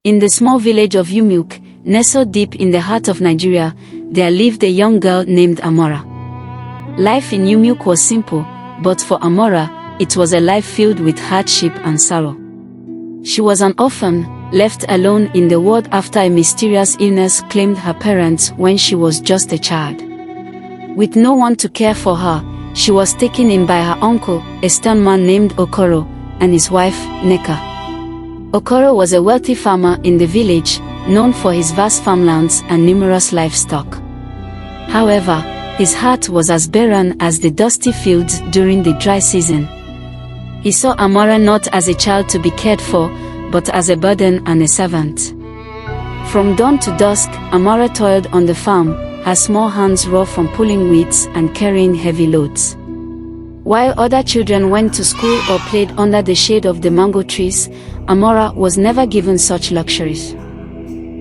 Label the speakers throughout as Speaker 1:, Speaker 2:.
Speaker 1: In the small village of Umuk, nestled deep in the heart of Nigeria, there lived a young girl named Amora. Life in Umuk was simple, but for Amora, it was a life filled with hardship and sorrow. She was an orphan, left alone in the world after a mysterious illness claimed her parents when she was just a child. With no one to care for her, she was taken in by her uncle, a stern man named Okoro, and his wife, Neka. Okoro was a wealthy farmer in the village, known for his vast farmlands and numerous livestock. However, his heart was as barren as the dusty fields during the dry season. He saw Amora not as a child to be cared for, but as a burden and a servant. From dawn to dusk, Amora toiled on the farm, her small hands raw from pulling weeds and carrying heavy loads. While other children went to school or played under the shade of the mango trees, Amora was never given such luxuries.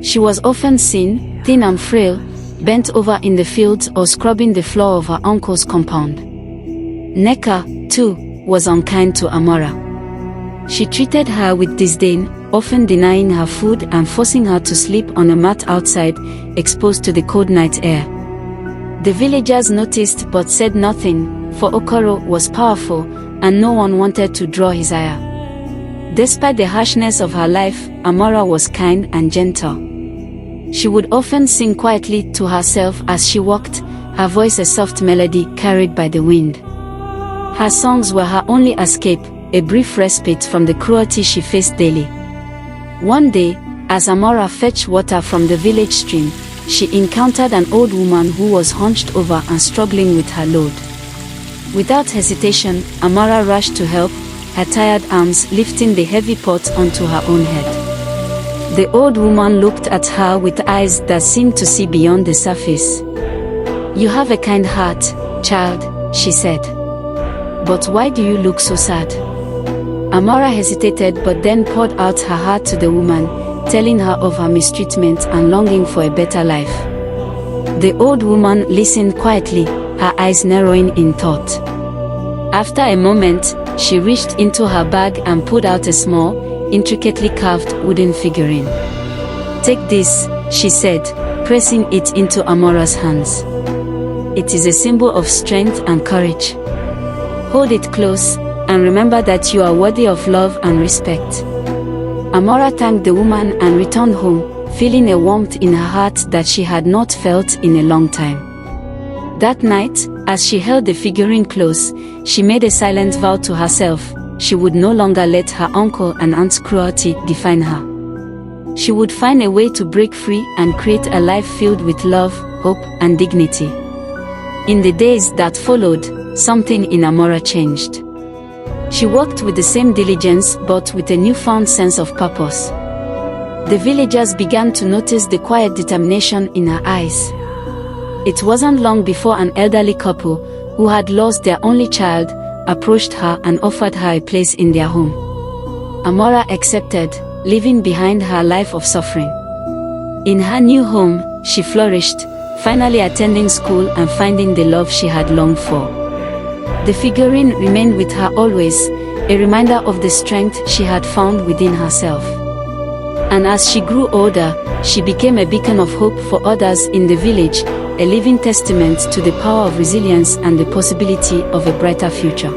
Speaker 1: She was often seen, thin and frail, bent over in the fields or scrubbing the floor of her uncle's compound. Neka, too, was unkind to Amora. She treated her with disdain, often denying her food and forcing her to sleep on a mat outside, exposed to the cold night air. The villagers noticed but said nothing, for Okoro was powerful, and no one wanted to draw his ire. Despite the harshness of her life, Amora was kind and gentle. She would often sing quietly to herself as she walked, her voice a soft melody carried by the wind. Her songs were her only escape, a brief respite from the cruelty she faced daily. One day, as Amora fetched water from the village stream, she encountered an old woman who was hunched over and struggling with her load. Without hesitation, Amora rushed to help, her tired arms lifting the heavy pot onto her own head. The old woman looked at her with eyes that seemed to see beyond the surface. "You have a kind heart, child," she said. "But why do you look so sad?" Amora hesitated but then poured out her heart to the woman, telling her of her mistreatment and longing for a better life. The old woman listened quietly, her eyes narrowing in thought. After a moment, she reached into her bag and pulled out a small, intricately carved wooden figurine. "Take this," she said, pressing it into Amora's hands. "It is a symbol of strength and courage. Hold it close, and remember that you are worthy of love and respect." Amora thanked the woman and returned home, feeling a warmth in her heart that she had not felt in a long time. That night, as she held the figurine close, she made a silent vow to herself: she would no longer let her uncle and aunt's cruelty define her. She would find a way to break free and create a life filled with love, hope, and dignity. In the days that followed, something in Amora changed. She worked with the same diligence but with a newfound sense of purpose. The villagers began to notice the quiet determination in her eyes. It wasn't long before an elderly couple, who had lost their only child, approached her and offered her a place in their home. Amora accepted, leaving behind her life of suffering. In her new home, she flourished, finally attending school and finding the love she had longed for. The figurine remained with her always, a reminder of the strength she had found within herself. And as she grew older, she became a beacon of hope for others in the village, a living testament to the power of resilience and the possibility of a brighter future.